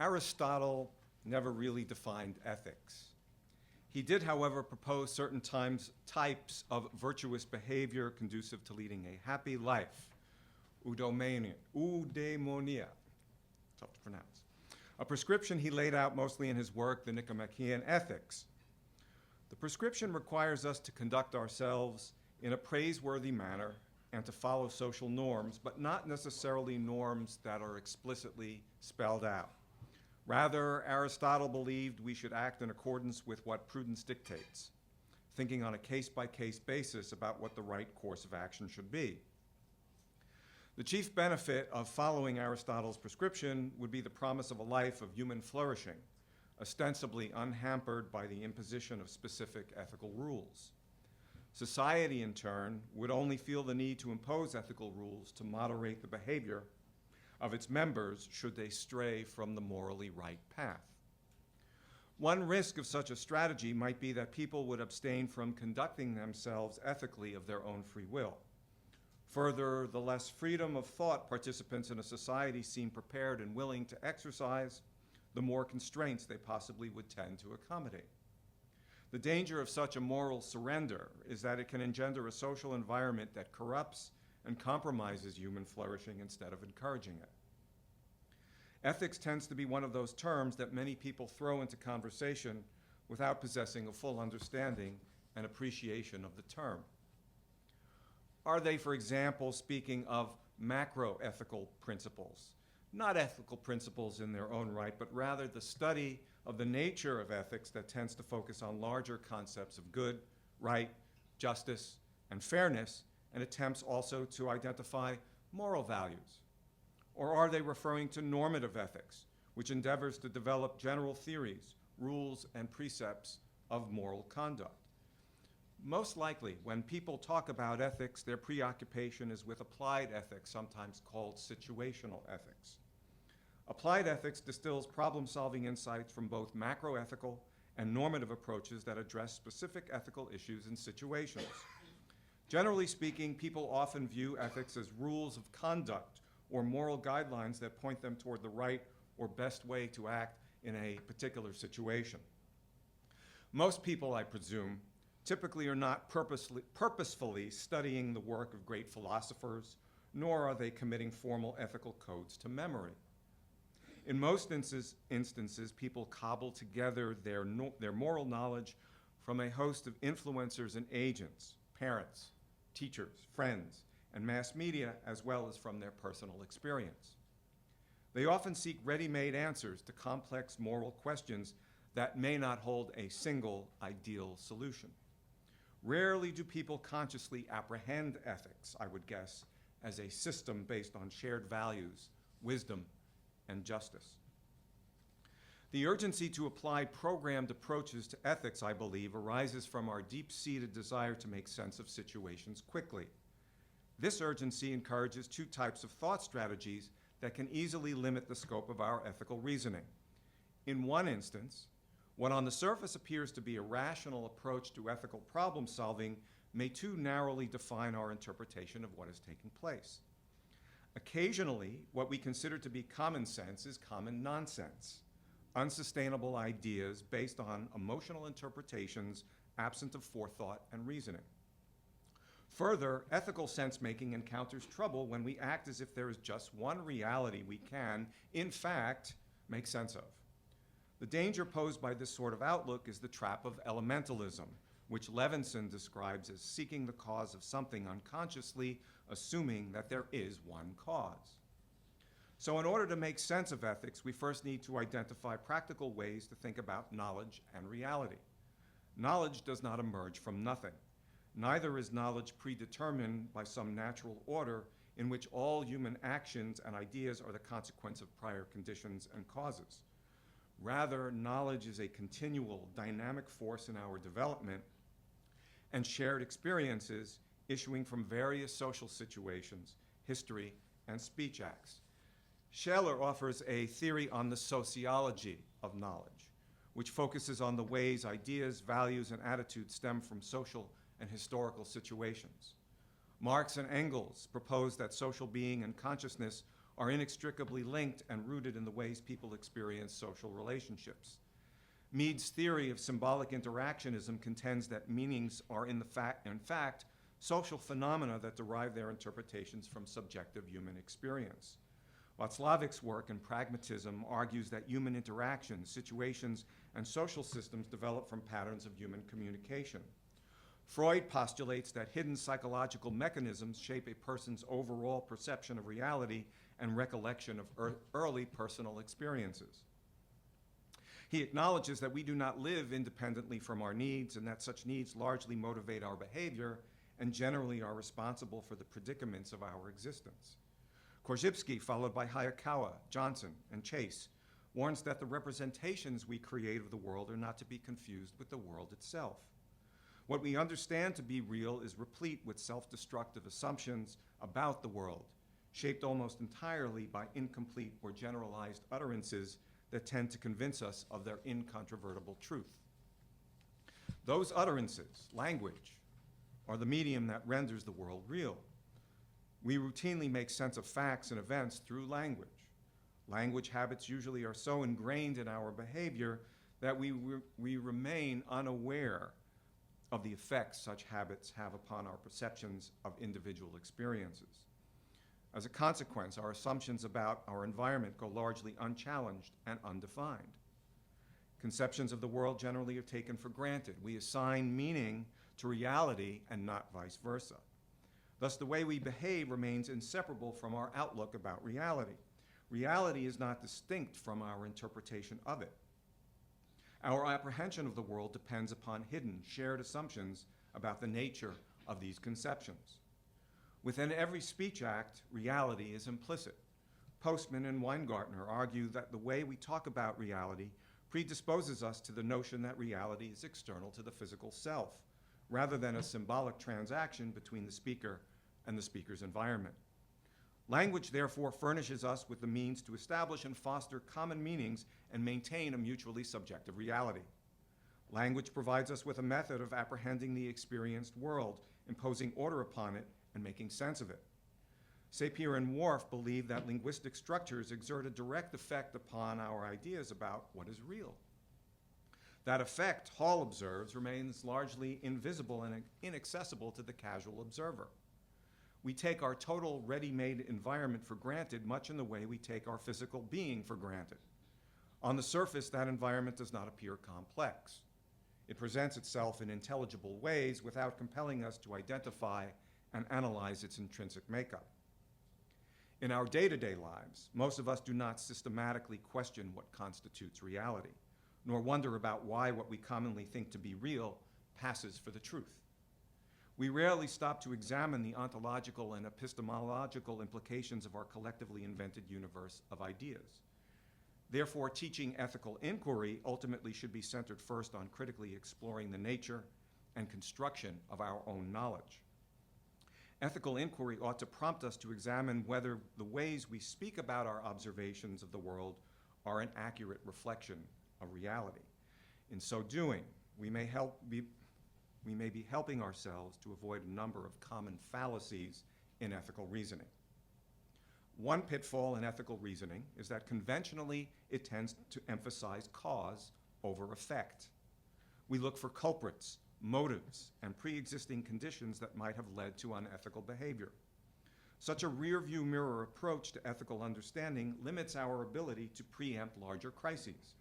Aristotle never really defined ethics. He did, however, propose certain types of virtuous behavior conducive to leading a happy life. Eudaimonia, tough to pronounce. A prescription he laid out mostly in his work, The Nicomachean Ethics. The prescription requires us to conduct ourselves in a praiseworthy manner and to follow social norms, but not necessarily norms that are explicitly spelled out. Rather, Aristotle believed we should act in accordance with what prudence dictates, thinking on a case-by-case basis about what the right course of action should be. The chief benefit of following Aristotle's prescription would be the promise of a life of human flourishing, ostensibly unhampered by the imposition of specific ethical rules. Society, in turn, would only feel the need to impose ethical rules to moderate the behavior of its members should they stray from the morally right path. One risk of such a strategy might be that people would abstain from conducting themselves ethically of their own free will. Further, the less freedom of thought participants in a society seem prepared and willing to exercise, the more constraints they possibly would tend to accommodate. The danger of such a moral surrender is that it can engender a social environment that corrupts and compromises human flourishing instead of encouraging it. Ethics tends to be one of those terms that many people throw into conversation without possessing a full understanding and appreciation of the term. Are they, for example, speaking of macro-ethical principles? Not ethical principles in their own right, but rather the study of the nature of ethics that tends to focus on larger concepts of good, right, justice, and fairness, and attempts also to identify moral values? Or are they referring to normative ethics, which endeavors to develop general theories, rules, and precepts of moral conduct? Most likely, when people talk about ethics, their preoccupation is with applied ethics, sometimes called situational ethics. Applied ethics distills problem-solving insights from both macroethical and normative approaches that address specific ethical issues and situations. Generally speaking, people often view ethics as rules of conduct or moral guidelines that point them toward the right or best way to act in a particular situation. Most people, I presume, typically are not purposefully studying the work of great philosophers, nor are they committing formal ethical codes to memory. In most instances, people cobble together their moral knowledge from a host of influencers and agents, parents, teachers, friends, and mass media, as well as from their personal experience. They often seek ready-made answers to complex moral questions that may not hold a single ideal solution. Rarely do people consciously apprehend ethics, I would guess, as a system based on shared values, wisdom, and justice. The urgency to apply programmed approaches to ethics, I believe, arises from our deep-seated desire to make sense of situations quickly. This urgency encourages two types of thought strategies that can easily limit the scope of our ethical reasoning. In one instance, what on the surface appears to be a rational approach to ethical problem solving may too narrowly define our interpretation of what is taking place. Occasionally, what we consider to be common sense is common nonsense, unsustainable ideas based on emotional interpretations absent of forethought and reasoning. Further, ethical sense-making encounters trouble when we act as if there is just one reality we can, in fact, make sense of. The danger posed by this sort of outlook is the trap of elementalism, which Levinson describes as seeking the cause of something unconsciously, assuming that there is one cause. So in order to make sense of ethics, we first need to identify practical ways to think about knowledge and reality. Knowledge does not emerge from nothing. Neither is knowledge predetermined by some natural order in which all human actions and ideas are the consequence of prior conditions and causes. Rather, knowledge is a continual, dynamic force in our development and shared experiences issuing from various social situations, history, and speech acts. Scheler offers a theory on the sociology of knowledge, which focuses on the ways ideas, values, and attitudes stem from social and historical situations. Marx and Engels proposed that social being and consciousness are inextricably linked and rooted in the ways people experience social relationships. Mead's theory of symbolic interactionism contends that meanings are in fact social phenomena that derive their interpretations from subjective human experience. Václavic's work in pragmatism argues that human interactions, situations, and social systems develop from patterns of human communication. Freud postulates that hidden psychological mechanisms shape a person's overall perception of reality and recollection of early personal experiences. He acknowledges that we do not live independently from our needs and that such needs largely motivate our behavior and generally are responsible for the predicaments of our existence. Korzybski, followed by Hayakawa, Johnson, and Chase, warns that the representations we create of the world are not to be confused with the world itself. What we understand to be real is replete with self-destructive assumptions about the world, shaped almost entirely by incomplete or generalized utterances that tend to convince us of their incontrovertible truth. Those utterances, language, are the medium that renders the world real. We routinely make sense of facts and events through language. Language habits usually are so ingrained in our behavior that we remain unaware of the effects such habits have upon our perceptions of individual experiences. As a consequence, our assumptions about our environment go largely unchallenged and undefined. Conceptions of the world generally are taken for granted. We assign meaning to reality and not vice versa. Thus, the way we behave remains inseparable from our outlook about reality. Reality is not distinct from our interpretation of it. Our apprehension of the world depends upon hidden, shared assumptions about the nature of these conceptions. Within every speech act, reality is implicit. Postman and Weingartner argue that the way we talk about reality predisposes us to the notion that reality is external to the physical self, rather than a symbolic transaction between the speaker and the speaker's environment. Language, therefore, furnishes us with the means to establish and foster common meanings and maintain a mutually subjective reality. Language provides us with a method of apprehending the experienced world, imposing order upon it, and making sense of it. Sapir and Worf believe that linguistic structures exert a direct effect upon our ideas about what is real. That effect, Hall observes, remains largely invisible and inaccessible to the casual observer. We take our total ready-made environment for granted, much in the way we take our physical being for granted. On the surface, that environment does not appear complex. It presents itself in intelligible ways without compelling us to identify and analyze its intrinsic makeup. In our day-to-day lives, most of us do not systematically question what constitutes reality, nor wonder about why what we commonly think to be real passes for the truth. We rarely stop to examine the ontological and epistemological implications of our collectively invented universe of ideas. Therefore, teaching ethical inquiry ultimately should be centered first on critically exploring the nature and construction of our own knowledge. Ethical inquiry ought to prompt us to examine whether the ways we speak about our observations of the world are an accurate reflection of reality. In so doing, we may be helping ourselves to avoid a number of common fallacies in ethical reasoning. One pitfall in ethical reasoning is that conventionally it tends to emphasize cause over effect. We look for culprits, motives, and pre-existing conditions that might have led to unethical behavior. Such a rear-view mirror approach to ethical understanding limits our ability to preempt larger crises.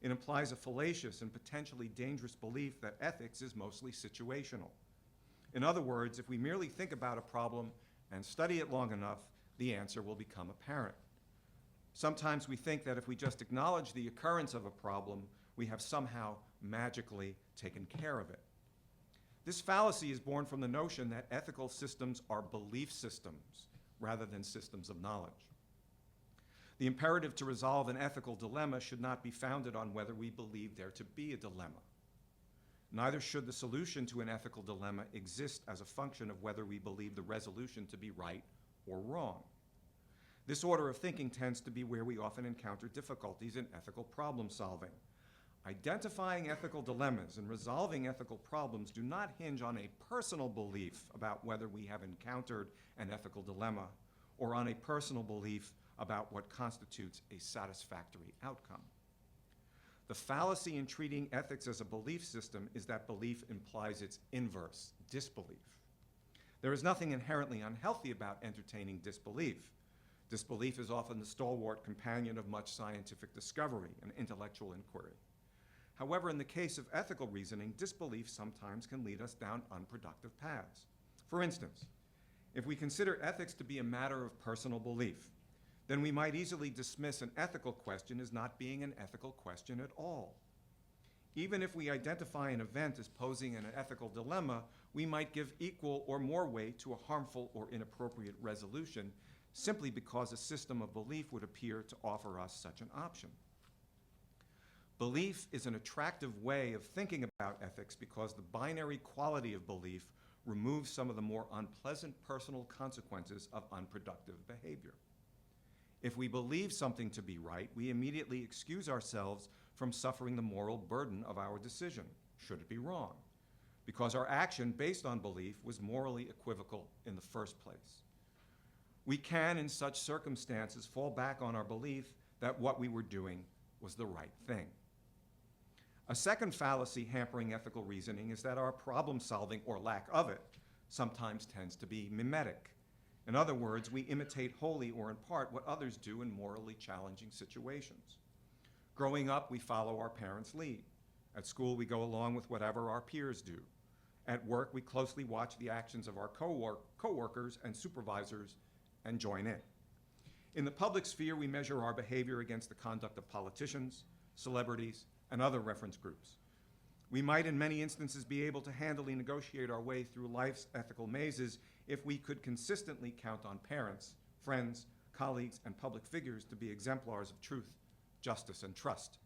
It implies a fallacious and potentially dangerous belief that ethics is mostly situational. In other words, if we merely think about a problem and study it long enough, the answer will become apparent. Sometimes we think that if we just acknowledge the occurrence of a problem, we have somehow magically taken care of it. This fallacy is born from the notion that ethical systems are belief systems rather than systems of knowledge. The imperative to resolve an ethical dilemma should not be founded on whether we believe there to be a dilemma. Neither should the solution to an ethical dilemma exist as a function of whether we believe the resolution to be right or wrong. This order of thinking tends to be where we often encounter difficulties in ethical problem solving. Identifying ethical dilemmas and resolving ethical problems do not hinge on a personal belief about whether we have encountered an ethical dilemma or on a personal belief about what constitutes a satisfactory outcome. The fallacy in treating ethics as a belief system is that belief implies its inverse, disbelief. There is nothing inherently unhealthy about entertaining disbelief. Disbelief is often the stalwart companion of much scientific discovery and intellectual inquiry. However, in the case of ethical reasoning, disbelief sometimes can lead us down unproductive paths. For instance, if we consider ethics to be a matter of personal belief, then we might easily dismiss an ethical question as not being an ethical question at all. Even if we identify an event as posing an ethical dilemma, we might give equal or more weight to a harmful or inappropriate resolution simply because a system of belief would appear to offer us such an option. Belief is an attractive way of thinking about ethics because the binary quality of belief removes some of the more unpleasant personal consequences of unproductive behavior. If we believe something to be right, we immediately excuse ourselves from suffering the moral burden of our decision, should it be wrong, because our action based on belief was morally equivocal in the first place. We can, in such circumstances, fall back on our belief that what we were doing was the right thing. A second fallacy hampering ethical reasoning is that our problem solving, or lack of it, sometimes tends to be mimetic. In other words, we imitate wholly or in part what others do in morally challenging situations. Growing up, we follow our parents' lead. At school, we go along with whatever our peers do. At work, we closely watch the actions of our co-workers and supervisors and join in. In the public sphere, we measure our behavior against the conduct of politicians, celebrities, and other reference groups. We might in many instances be able to handily negotiate our way through life's ethical mazes if we could consistently count on parents, friends, colleagues, and public figures to be exemplars of truth, justice, and trust.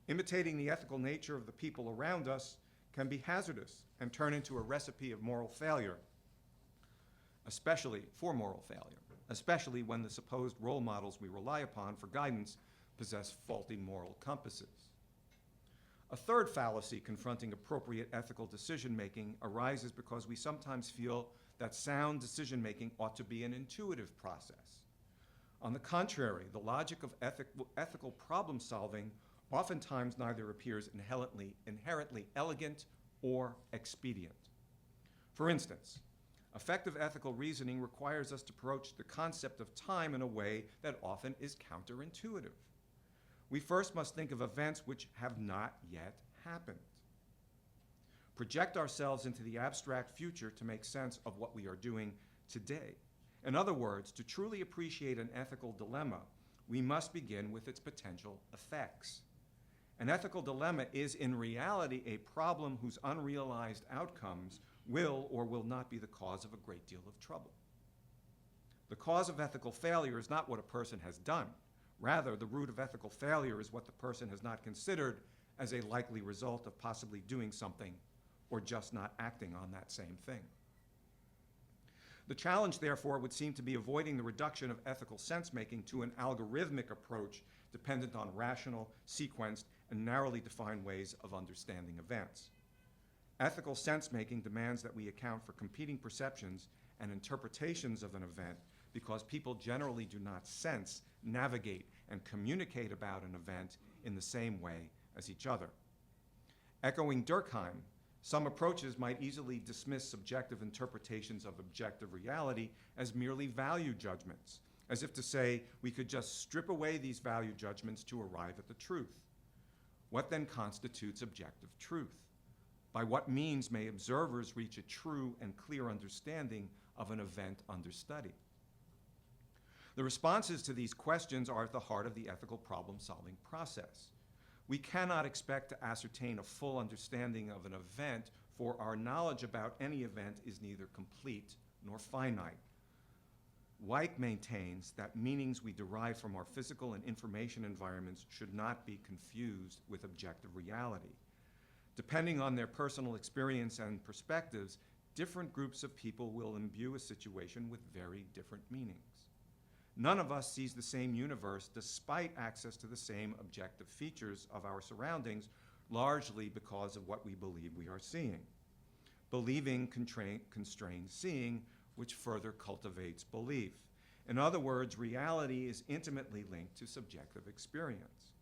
Imitating the ethical nature of the people around us can be hazardous and turn into a recipe of moral failure, especially when the supposed role models we rely upon for guidance possess faulty moral compasses. A third fallacy confronting appropriate ethical decision-making arises because we sometimes feel that sound decision-making ought to be an intuitive process. On the contrary, the logic of ethical problem-solving oftentimes neither appears inherently elegant or expedient. For instance, effective ethical reasoning requires us to approach the concept of time in a way that often is counterintuitive. We first must think of events which have not yet happened. Project ourselves into the abstract future to make sense of what we are doing today. In other words, to truly appreciate an ethical dilemma, we must begin with its potential effects. An ethical dilemma is in reality a problem whose unrealized outcomes will or will not be the cause of a great deal of trouble. The cause of ethical failure is not what a person has done. Rather, the root of ethical failure is what the person has not considered as a likely result of possibly doing something or just not acting on that same thing. The challenge, therefore, would seem to be avoiding the reduction of ethical sense-making to an algorithmic approach dependent on rational, sequenced, and narrowly defined ways of understanding events. Ethical sense-making demands that we account for competing perceptions and interpretations of an event because people generally do not sense, navigate, and communicate about an event in the same way as each other. Echoing Durkheim, some approaches might easily dismiss subjective interpretations of objective reality as merely value judgments, as if to say we could just strip away these value judgments to arrive at the truth. What then constitutes objective truth? By what means may observers reach a true and clear understanding of an event under study? The responses to these questions are at the heart of the ethical problem-solving process. We cannot expect to ascertain a full understanding of an event, for our knowledge about any event is neither complete nor finite. Weick maintains that meanings we derive from our physical and information environments should not be confused with objective reality. Depending on their personal experience and perspectives, different groups of people will imbue a situation with very different meanings. None of us sees the same universe despite access to the same objective features of our surroundings, largely because of what we believe we are seeing. Believing constrains seeing, which further cultivates belief. In other words, reality is intimately linked to subjective experience.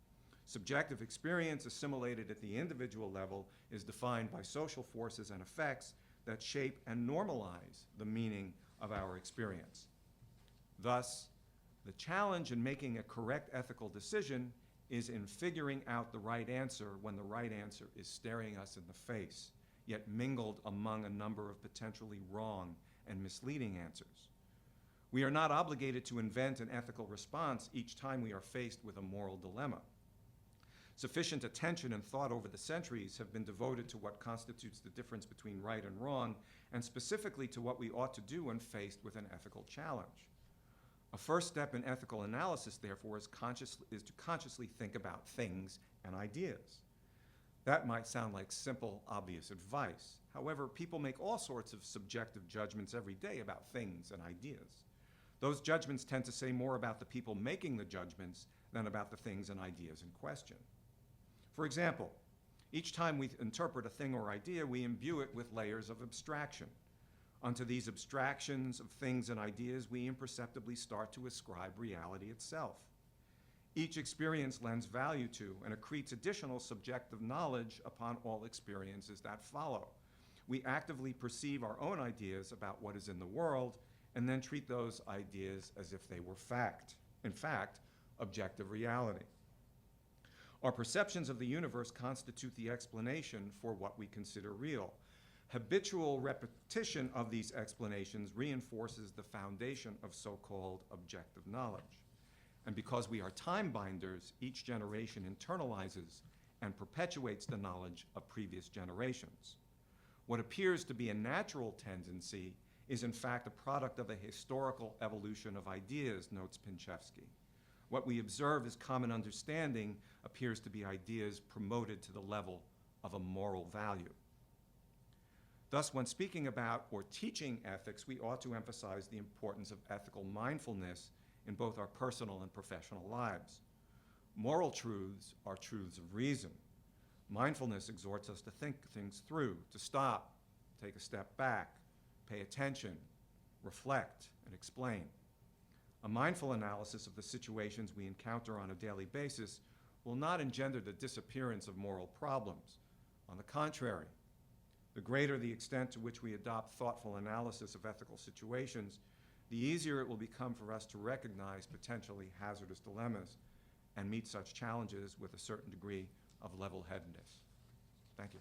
Subjective experience assimilated at the individual level is defined by social forces and effects that shape and normalize the meaning of our experience. Thus, the challenge in making a correct ethical decision is in figuring out the right answer when the right answer is staring us in the face, yet mingled among a number of potentially wrong and misleading answers. We are not obligated to invent an ethical response each time we are faced with a moral dilemma. Sufficient attention and thought over the centuries have been devoted to what constitutes the difference between right and wrong, and specifically to what we ought to do when faced with an ethical challenge. A first step in ethical analysis, therefore, is to consciously think about things and ideas. That might sound like simple, obvious advice. However, people make all sorts of subjective judgments every day about things and ideas. Those judgments tend to say more about the people making the judgments than about the things and ideas in question. For example, each time we interpret a thing or idea, we imbue it with layers of abstraction. Unto these abstractions of things and ideas, we imperceptibly start to ascribe reality itself. Each experience lends value to and accretes additional subjective knowledge upon all experiences that follow. We actively perceive our own ideas about what is in the world and then treat those ideas as if they were fact. In fact, objective reality. Our perceptions of the universe constitute the explanation for what we consider real. Habitual repetition of these explanations reinforces the foundation of so-called objective knowledge. And because we are time binders, each generation internalizes and perpetuates the knowledge of previous generations. What appears to be a natural tendency is in fact a product of a historical evolution of ideas, notes Pinchevsky. What we observe as common understanding appears to be ideas promoted to the level of a moral value. Thus, when speaking about or teaching ethics, we ought to emphasize the importance of ethical mindfulness in both our personal and professional lives. Moral truths are truths of reason. Mindfulness exhorts us to think things through, to stop, take a step back, pay attention, reflect, and explain. A mindful analysis of the situations we encounter on a daily basis will not engender the disappearance of moral problems. On the contrary, the greater the extent to which we adopt thoughtful analysis of ethical situations, the easier it will become for us to recognize potentially hazardous dilemmas and meet such challenges with a certain degree of level-headedness. Thank you.